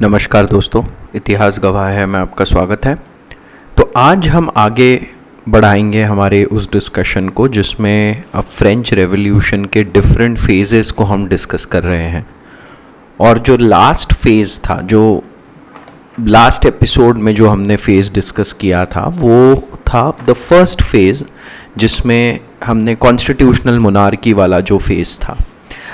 नमस्कार दोस्तों, इतिहास गवाह है में आपका स्वागत है। तो आज हम आगे बढ़ाएंगे हमारे उस डिस्कशन को जिसमें अब फ्रेंच रेवोल्यूशन के डिफरेंट फेजेस को हम डिस्कस कर रहे हैं। और जो लास्ट फेज़ था, जो लास्ट एपिसोड में जो हमने फेज़ डिस्कस किया था, वो था द फर्स्ट फेज़ जिसमें हमने कॉन्स्टिट्यूशनल मोनार्की वाला जो फेज़ था।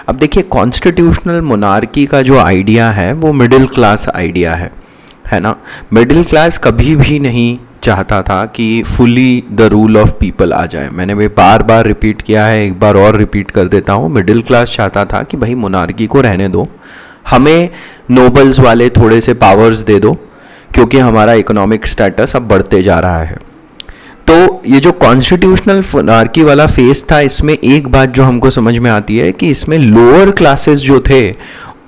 अब देखिए, कॉन्स्टिट्यूशनल मोनार्की का जो आइडिया है वो मिडिल क्लास आइडिया है ना। मिडिल क्लास कभी भी नहीं चाहता था कि fully the rule of people आ जाए। मैंने भी बार बार रिपीट किया है, एक बार और रिपीट कर देता हूँ। मिडिल क्लास चाहता था कि भाई मोनार्की को रहने दो, हमें नोबल्स वाले थोड़े से पावर्स दे दो, क्योंकि हमारा इकोनॉमिक स्टेटस अब बढ़ते जा रहा है। तो ये जो कॉन्स्टिट्यूशनल मोनार्की वाला फेज था, इसमें एक बात जो हमको समझ में आती है कि इसमें लोअर क्लासेस जो थे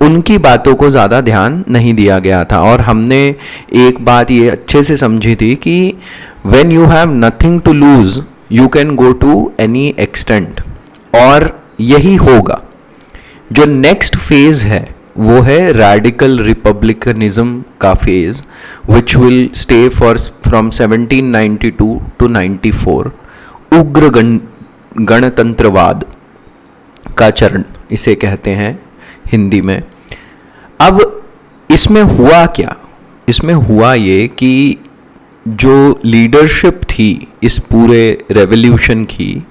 उनकी बातों को ज़्यादा ध्यान नहीं दिया गया था। और हमने एक बात ये अच्छे से समझी थी कि when you have nothing to lose you can go to any extent. और यही होगा। जो नेक्स्ट फेज है वो है रेडिकल रिपब्लिकनिज्म का फेज, which will stay for from 1792 to 94। उग्र गणतंत्रवाद का चरण इसे कहते हैं हिंदी में। अब इसमें हुआ क्या? इसमें हुआ ये कि जो लीडरशिप थी इस पूरे रेवोल्यूशन की,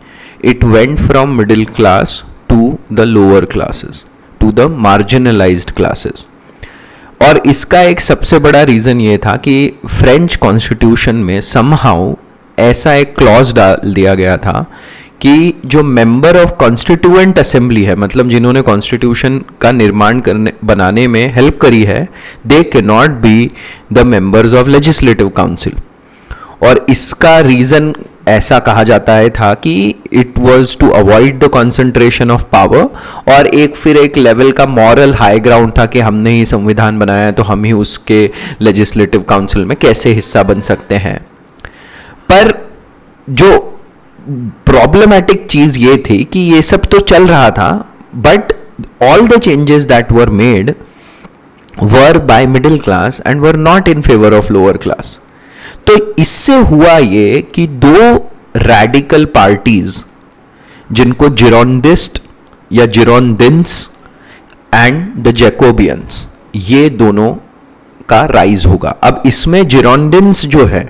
it went from middle class to the lower classes, to the marginalised classes. और इसका एक सबसे बड़ा रीज़न ये था कि फ्रेंच कॉन्स्टिट्यूशन में समहाउ ऐसा एक क्लॉज डाल दिया गया था कि जो मेंबर ऑफ कॉन्स्टिट्यूएंट असेंबली है, मतलब जिन्होंने कॉन्स्टिट्यूशन का निर्माण बनाने में हेल्प करी है, they can not be the members of legislative council. और इसका रीज़न ऐसा कहा जाता है था कि it was to avoid the concentration of power, और फिर एक लेवल का मॉरल हाई ग्राउंड था कि हमने ही संविधान बनाया है तो हम ही उसके लेजिस्लेटिव काउंसिल में कैसे हिस्सा बन सकते हैं। पर जो प्रॉब्लमैटिक चीज़ ये थी कि ये सब तो चल रहा था, but all the changes that were made were by middle class and were not in favour of lower class. तो इससे हुआ ये कि दो रैडिकल पार्टीज, जिनको जिरोंडिस्ट या जिरोंडिन्स एंड द जैकोबियंस, ये दोनों का राइज होगा। अब इसमें जिरोंडिन्स जो है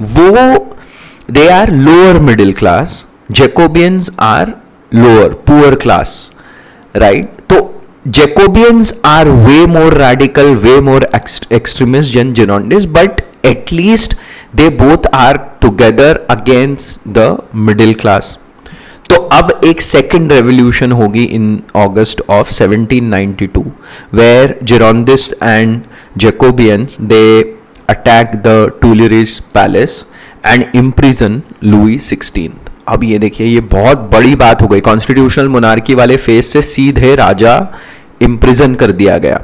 वो they are lower middle class, Jacobins are lower poor class, right. तो Jacobins are way more radical, way more extremist than Girondins, but at least they both are together against the middle class. तो अब एक second revolution होगी इन August of 1792, where Girondists and Jacobians they attack the Tuileries Palace and imprison Louis XVI। अब ये देखिए, ये बहुत बड़ी बात हो गई। कॉन्स्टिट्यूशनल मोनार्की वाले फेज से सीधे राजा इम्प्रिजन कर दिया गया,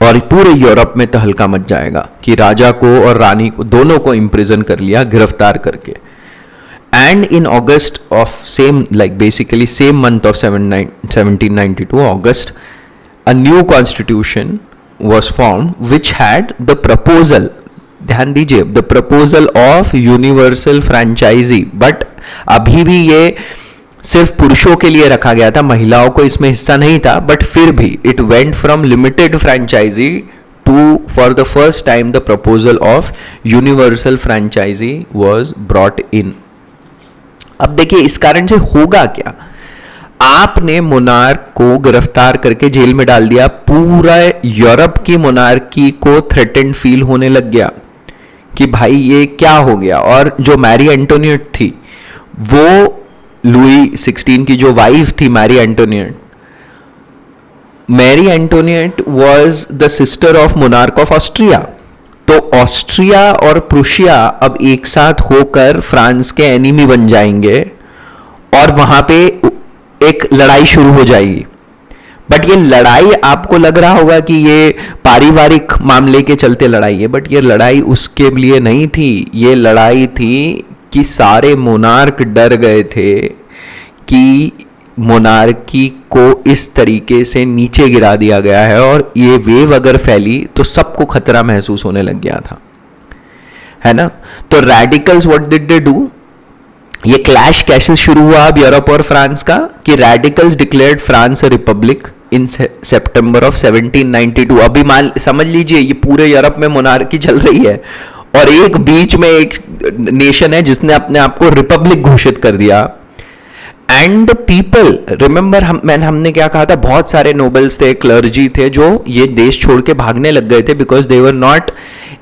और पूरे यूरोप में तहलका मच जाएगा कि राजा को और रानी को दोनों को इम्प्रिजन कर लिया, गिरफ्तार करके। And in August of basically same month of 1792 August, a new constitution was formed which had the proposal, ध्यान दीजिए, the proposal of universal franchise. But अभी भी ये सिर्फ पुरुषों के लिए रखा गया था, महिलाओं को इसमें हिस्सा नहीं था। बट फिर भी it went from limited franchise to, for the first time the proposal of universal franchise was brought in. अब देखिए, इस कारण से होगा क्या? आपने मोनार्क को गिरफ्तार करके जेल में डाल दिया, पूरा यूरोप की मोनार्की को थ्रेटेंड फील होने लग गया कि भाई ये क्या हो गया। और जो मैरी एंटोनियट थी, वो लुई 16 की जो वाइफ थी Marie Antoinette was the sister of monarch of Austria. तो ऑस्ट्रिया और प्रुशिया अब एक साथ होकर फ्रांस के एनिमी बन जाएंगे, और वहां पे एक लड़ाई शुरू हो जाएगी। बट ये लड़ाई, आपको लग रहा होगा कि ये पारिवारिक मामले के चलते लड़ाई है, बट ये लड़ाई उसके लिए नहीं थी। ये लड़ाई थी कि सारे मोनार्क डर गए थे कि मोनार्की को इस तरीके से नीचे गिरा दिया गया है और ये वेव अगर फैली तो सबको खतरा महसूस होने लग गया था, है ना। तो radicals what did they do, ये क्लैश कैसे शुरू हुआ अब यूरोप और फ्रांस का, कि radicals declared France a republic in September of 1792। अभी मान समझ लीजिए ये पूरे यूरोप में मोनार्की चल रही है और एक बीच में एक नेशन है जिसने अपने आप को रिपब्लिक घोषित कर दिया। एंड द पीपल रिमेंबर, हमने क्या कहा था, बहुत सारे नोबल्स थे, क्लर्जी थे जो ये देश छोड़ के भागने लग गए थे because they were not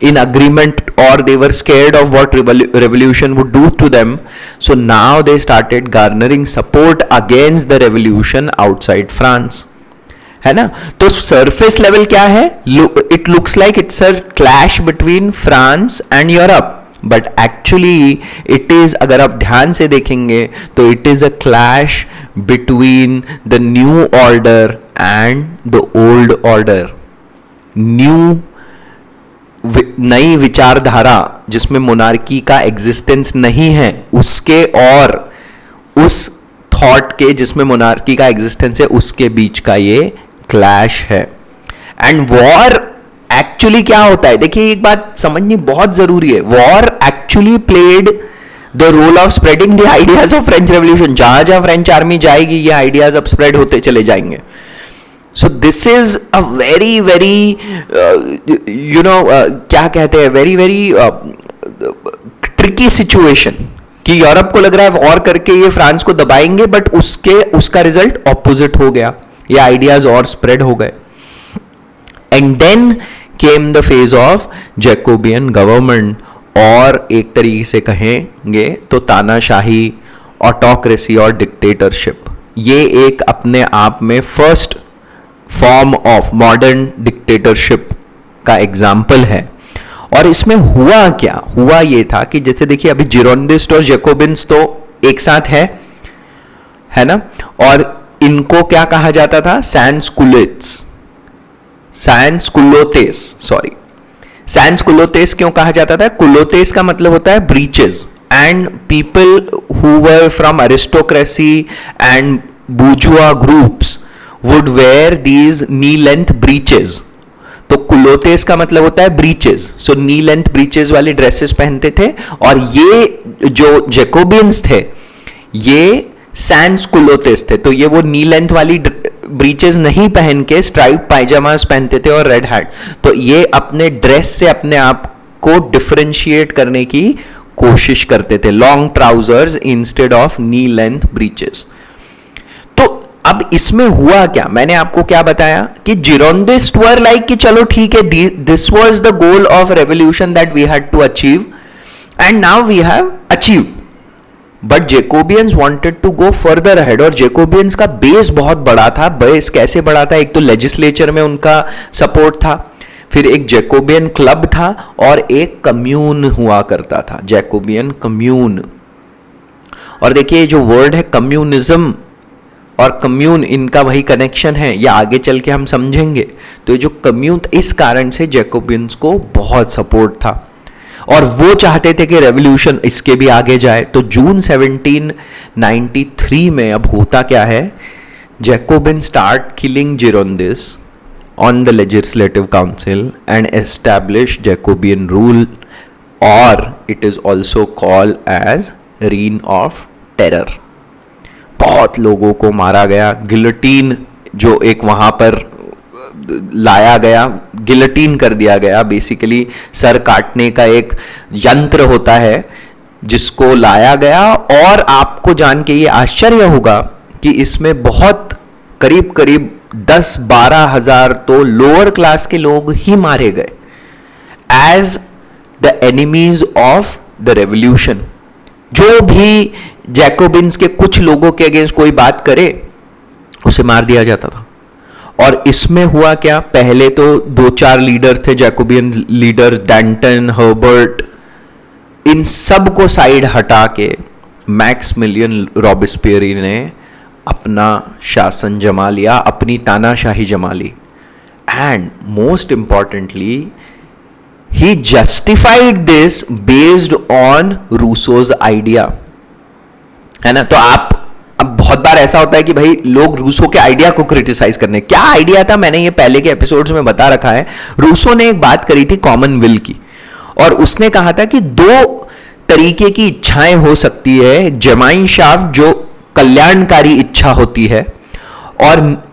in agreement or they were scared of what revolution would do to them. So now they started garnering support against the revolution outside France, है ना। तो surface level क्या है, it looks like it's a clash between France and Europe, but actually it is, अगर आप ध्यान से देखेंगे तो it is a clash between the new order and the old order। नई विचारधारा जिसमें मोनार्की का एग्जिस्टेंस नहीं है उसके और उस थॉट के जिसमें मोनार्की का एग्जिस्टेंस है उसके बीच का ये क्लैश है। एंड वॉर एक्चुअली क्या होता है, देखिए एक बात समझनी बहुत जरूरी है, war actually played the role of spreading the ideas of French revolution. जहां जहां फ्रेंच आर्मी जाएगी ये आइडियाज अब स्प्रेड होते चले जाएंगे। So this is a very क्या कहते हैं, very tricky situation कि यूरोप को लग रहा है वॉर करके ये फ्रांस को दबाएंगे, बट उसका रिजल्ट ऑपोजिट हो गया, ये आइडियाज और स्प्रेड हो गए। And then came the phase of Jacobean government, और एक तरीके से कहेंगे तो तानाशाही, ऑटोक्रेसी और डिक्टेटरशिप। ये एक अपने आप में first form of modern dictatorship का एग्जाम्पल है। और इसमें हुआ क्या, हुआ ये था कि जैसे देखिए अभी जिरोंडिस्ट और जैकोबिन्स तो एक साथ है ना, और इनको क्या कहा जाता था, सैंस क्यों कहा जाता था, कुलोतेस का मतलब होता है breeches, and people who were from aristocracy and bourgeois groups would wear these knee length breeches। तो कुलोतेस का मतलब होता है ब्रीचेस, सो नी लेंथ ब्रीचेस वाले ड्रेसेस पहनते थे। और ये जो जैकोबियंस थे ये सैंस कुलोतेस थे, तो ये वो नी लेंथ वाली ब्रीचेस नहीं पहन के स्ट्राइप पायजामास पहनते थे और रेड हैट। तो ये अपने ड्रेस से अपने आप को डिफरेंशिएट करने की कोशिश करते थे, long trousers instead of knee length breaches. अब इसमें हुआ क्या, मैंने आपको क्या बताया कि जिरोंडिस्ट वर लाइक कि चलो ठीक है, this was the goal of revolution that we had to achieve and now we have achieve, but Jacobeans wanted to go further ahead. और जैकोबियंस का बेस बहुत बड़ा था। बेस कैसे बड़ा था, एक तो लेजिस्लेचर में उनका सपोर्ट था, फिर एक जैकोबियन क्लब था और एक कम्यून हुआ करता था, जैकोबियन कम्यून। और देखिए जो वर्ड है कम्युनिज्म और कम्यून, इनका वही कनेक्शन है, या आगे चल के हम समझेंगे। तो जो कम्यून, इस कारण से जैकोबियंस को बहुत सपोर्ट था और वो चाहते थे कि रेवोल्यूशन इसके भी आगे जाए। तो जून 1793 में अब होता क्या है, Jacobin start killing Girondins on the legislative council and establish Jacobin rule, और it is also called as reign of terror. बहुत लोगों को मारा गया, गिलोटीन जो एक वहां पर लाया गया, गिलोटीन कर दिया गया, बेसिकली सर काटने का एक यंत्र होता है जिसको लाया गया। और आपको जान के ये आश्चर्य होगा कि इसमें बहुत करीब 10-12 हजार तो लोअर क्लास के लोग ही मारे गए as the enemies of the revolution. जो भी जैकोबिन्स के कुछ लोगों के अगेंस्ट कोई बात करे उसे मार दिया जाता था। और इसमें हुआ क्या, पहले तो 2-4 लीडर थे जैकोबियन लीडर, डैंटन, हर्बर्ट, इन सब को साइड हटा के मैक्समिलियन रॉबेस्पियर ने अपना शासन जमा लिया, अपनी तानाशाही जमा ली। And most importantly he justified this based on Rousseau's idea, है ना। तो आप अब बहुत बार ऐसा होता है कि भाई लोग रूसो के आइडिया को क्रिटिसाइज करने, क्या आइडिया था मैंने ये पहले के एपिसोड्स में बता रखा है। रूसो ने एक बात करी थी कॉमन विल की, और उसने कहा था कि दो तरीके की इच्छाएं हो सकती है, जेमाइनशाफ्ट जो कल्याणकारी इच्छा होती है, और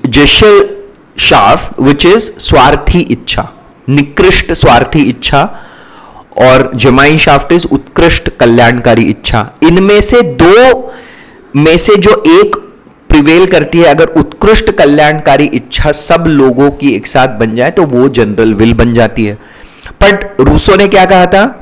जेशलशाफ्ट विच इज स्वार्थी इच्छा, निकृष्ट स्वार्थी इच्छा, और जेमाइनशाफ्ट इज उत्कृष्ट कल्याणकारी इच्छा। इनमें से दो में से जो एक प्रिवेल करती है, अगर उत्कृष्ट कल्याणकारी इच्छा सब लोगों की एक साथ बन जाए तो वो जनरल विल बन जाती है। बट रूसो ने क्या कहा था,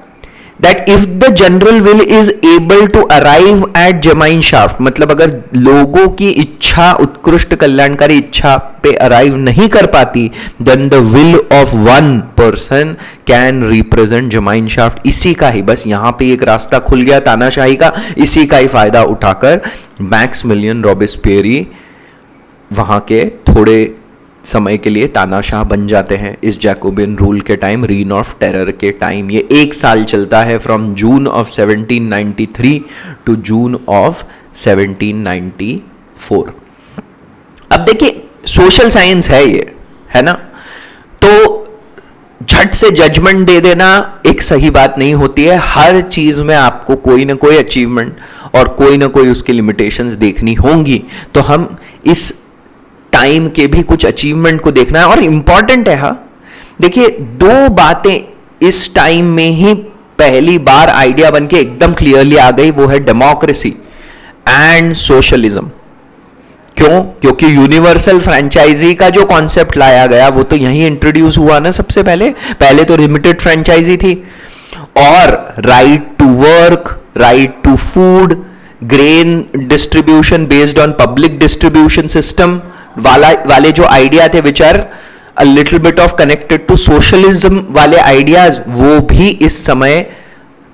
that if the general will is able to arrive at Gemeinschaft, मतलब अगर लोगों की इच्छा उत्कृष्ट कल्याणकारी इच्छा पे अराइव नहीं कर पाती, then the will of one person can represent Gemeinschaft. इसी का ही बस यहां पे एक रास्ता खुल गया तानाशाही का, इसी का ही फायदा उठाकर मैक्समिलियन रॉबेस्पियरी वहां के थोड़े समय के लिए तानाशाह बन जाते हैं इस जैकोबिन रूल के टाइम, रीन ऑफ टेरर के टाइम। ये एक साल चलता है, from June of 1793 to June of 1794। अब देखिए सोशल साइंस है ये, है ना, तो झट से जजमेंट दे देना एक सही बात नहीं होती है। हर चीज में आपको कोई ना कोई अचीवमेंट और कोई ना कोई उसकी लिमिटेशंस देखनी होंगी, तो हम इस टाइम के भी कुछ अचीवमेंट को देखना है, और इंपॉर्टेंट है। हाँ देखिए, दो बातें इस टाइम में ही पहली बार आइडिया बनके एकदम क्लियरली आ गई, वो है डेमोक्रेसी एंड सोशलिज्म। क्यों? क्योंकि यूनिवर्सल फ्रेंचाइजी का जो कॉन्सेप्ट लाया गया वो तो यहीं इंट्रोड्यूस हुआ ना सबसे पहले तो लिमिटेड फ्रेंचाइजी थी, और right to work, right to food, grain distribution based on public distribution system वाले जो आइडिया थे, which are a little bit of connected to socialism वाले आइडियाज, वो भी इस समय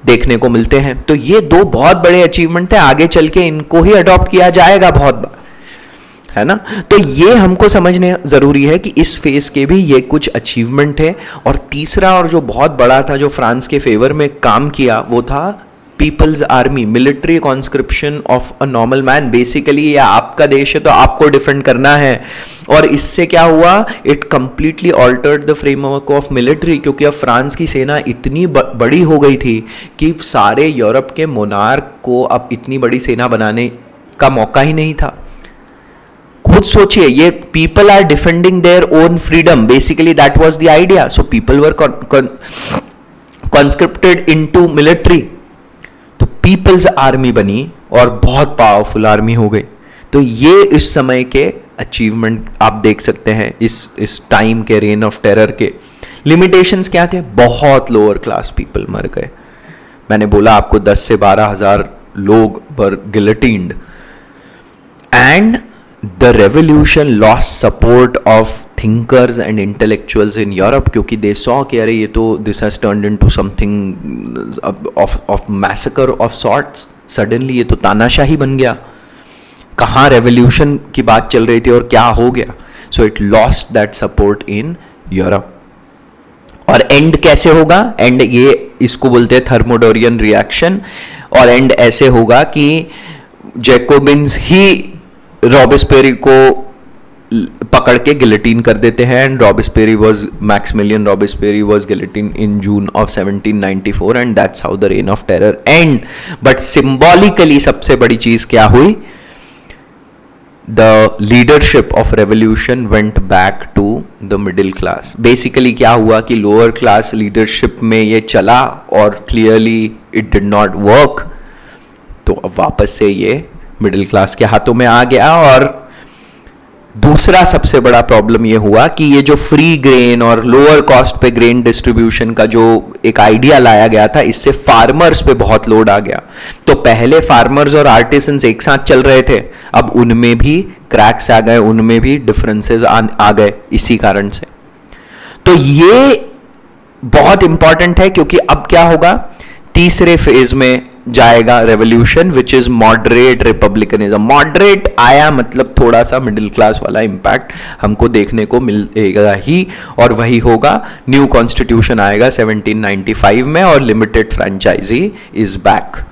देखने को मिलते हैं। तो ये दो बहुत बड़े अचीवमेंट थे, आगे चल के इनको ही अडॉप्ट किया जाएगा बहुत बार, है ना। तो ये हमको समझने जरूरी है कि इस फेज के भी ये कुछ अचीवमेंट है। और तीसरा और जो बहुत बड़ा था, जो फ्रांस के फेवर में काम किया, वो था people's army, military conscription of a normal man. Basically ये आपका देश है तो आपको डिफेंड करना है, और इससे क्या हुआ, it completely altered the framework of military, क्योंकि अब फ्रांस की सेना इतनी बड़ी हो गई थी कि सारे यूरोप के मोनार्क को अब इतनी बड़ी सेना बनाने का मौका ही नहीं था। खुद सोचिए, ये people are defending their own freedom, basically that was the idea. So people were conscripted into military, तो पीपल्स आर्मी बनी और बहुत पावरफुल आर्मी हो गई। तो ये इस समय के अचीवमेंट आप देख सकते हैं, इस टाइम के रेन ऑफ टेरर के। लिमिटेशंस क्या थे? बहुत लोअर क्लास पीपल मर गए। मैंने बोला आपको 10 से 12 हजार लोग were guillotined, and the revolution lost support of thinkers and intellectuals in Europe, क्योंकि दे सॉ कि अरे ये तो this has turned into something of massacre of sorts. Suddenly ये तो तानाशाही बन गया, कहाँ रेवोल्यूशन की बात चल रही थी और क्या हो गया। So it lost that support in Europe. और एंड कैसे होगा? एंड ये इसको बोलते हैं थर्मोडोरियन रिएक्शन, और एंड ऐसे होगा कि जैकोबिन्स ही रॉबेस्पियरी को पकड़ के गिलेटिन कर देते हैं, and Robespierre was, Maximilien Robespierre was guillotine in June of 1794, and that's how the reign of terror end. But symbolically सबसे बड़ी चीज क्या हुई? The leadership of revolution went back to the middle class. Basically क्या हुआ कि lower class leadership में ये चला और clearly it did not work, तो अब वापस से ये मिडिल क्लास के हाथों में आ गया। और दूसरा सबसे बड़ा प्रॉब्लम ये हुआ कि ये जो फ्री ग्रेन और लोअर कॉस्ट पे ग्रेन डिस्ट्रीब्यूशन का जो एक आइडिया लाया गया था, इससे फार्मर्स पे बहुत लोड आ गया। तो पहले फार्मर्स और आर्टिसंस एक साथ चल रहे थे, अब उनमें भी क्रैक्स आ गए, उनमें भी डिफरेंसेस आ गए इसी कारण से। तो ये बहुत इंपॉर्टेंट है, क्योंकि अब क्या होगा, तीसरे फेज में जाएगा revolution, which is moderate republicanism. Moderate आया मतलब थोड़ा सा मिडिल क्लास वाला इंपैक्ट हमको देखने को मिलेगा ही, और वही होगा न्यू कॉन्स्टिट्यूशन आएगा 1795 में, और लिमिटेड फ्रेंचाइजी इज बैक।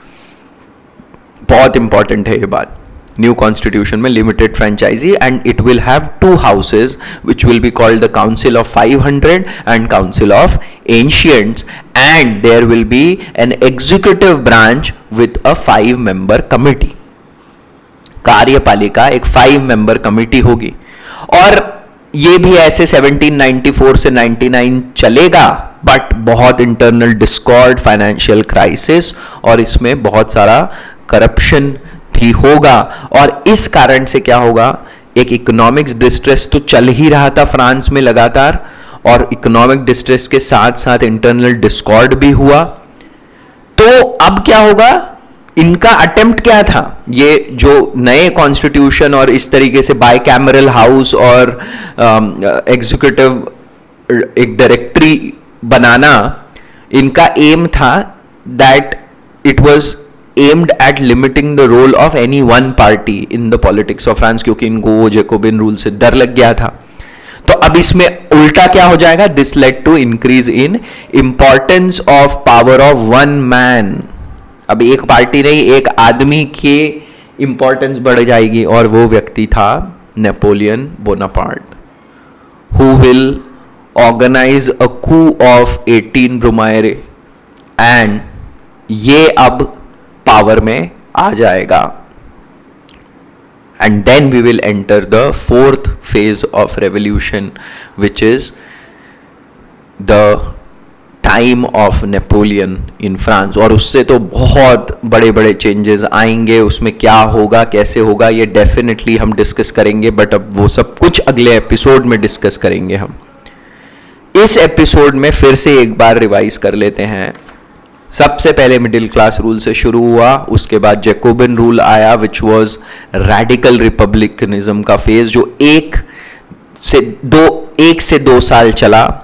बहुत इंपॉर्टेंट है ये बात। न्यू कॉन्स्टिट्यूशन में limited franchise, and it will have 2 houses which will be called the council of 500 and council of ancients, and there will be an executive branch with a 5 member committee. कार्यपालिका एक 5 member committee होगी, और ये भी ऐसे 1794 से 99 चलेगा, but बहुत इंटरनल डिस्कॉर्ड, फाइनेंशियल क्राइसिस, और इसमें बहुत सारा करप्शन भी होगा। और इस कारण से क्या होगा, एक इकोनॉमिक्स डिस्ट्रेस तो चल ही रहा था फ्रांस में लगातार, और इकोनॉमिक डिस्ट्रेस के साथ साथ इंटरनल डिस्कॉर्ड भी हुआ। तो अब क्या होगा, इनका अटेम्प्ट क्या था, ये जो नए कॉन्स्टिट्यूशन और इस तरीके से बाय कैमरल हाउस और एग्जीक्यूटिव एक डायरेक्टरी बनाना, इनका एम था that it was aimed at limiting the role of any one party in the politics of France, क्योंकि इनको वो जैकोबिन रूल से डर लग गया था। तो अब इसमें उल्टा क्या हो जाएगा, this led to increase in importance of power of one man. अब एक पार्टी नहीं, एक आदमी के इंपॉर्टेंस बढ़ जाएगी, और वो व्यक्ति था Napoleon Bonaparte, who will organise a coup of 18 Brumaire, and ये अब पावर में आ जाएगा। And then we will enter the 4th phase of revolution, which is the time of Napoleon in France. और उससे तो बहुत बड़े बड़े चेंजेस आएंगे, उसमें क्या होगा, कैसे होगा, ये डेफिनेटली हम डिस्कस करेंगे, बट अब वो सब कुछ अगले एपिसोड में डिस्कस करेंगे हम। इस एपिसोड में फिर से एक बार रिवाइज कर लेते हैं। सबसे पहले मिडिल क्लास रूल से शुरू हुआ, उसके बाद जैकोबिन रूल आया, विच वॉज रैडिकल रिपब्लिकनिज्म का फेज, जो 1 से 2 साल चला,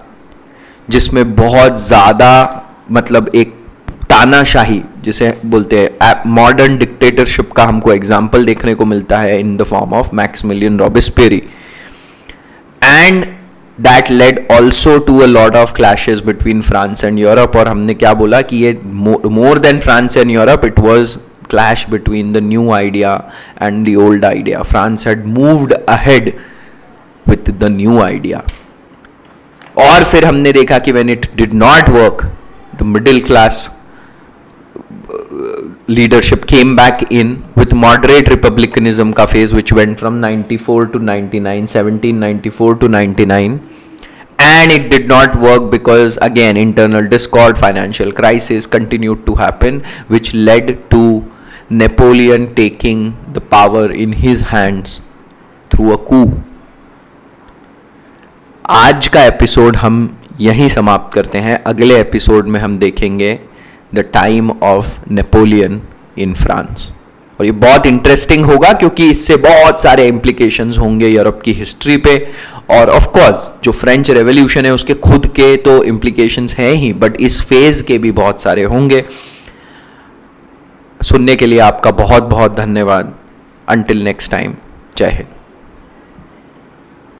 जिसमें बहुत ज़्यादा मतलब एक तानाशाही जिसे बोलते हैं मॉडर्न डिक्टेटरशिप का हमको एग्जाम्पल देखने को मिलता है in the form of Maximilien Robespierre, and that led also to a lot of clashes between France and Europe. और हमने क्या बोला कि ये more than France and Europe, it was clash between the new idea and the old idea. France had moved ahead with the new idea. और फिर हमने देखा कि when it did not work, the middle class leadership came back in with moderate republicanism का phase, which went from 94 to 99, 1794 to 99. And it did not work because again internal discord, financial crisis continued to happen, which led to Napoleon taking the power in his hands through a coup. आज का episode हम यहीं समाप्त करते हैं। अगले episode में हम देखेंगे the time of Napoleon in France, और ये बहुत इंटरेस्टिंग होगा क्योंकि इससे बहुत सारे इम्प्लीकेशंस होंगे यूरोप की हिस्ट्री पे। और ऑफ कोर्स जो फ्रेंच रेवोल्यूशन है उसके खुद के तो इम्प्लीकेशंस हैं ही, बट इस फेज के भी बहुत सारे होंगे। सुनने के लिए आपका बहुत बहुत धन्यवाद। अंटिल नेक्स्ट टाइम, जय हिंद।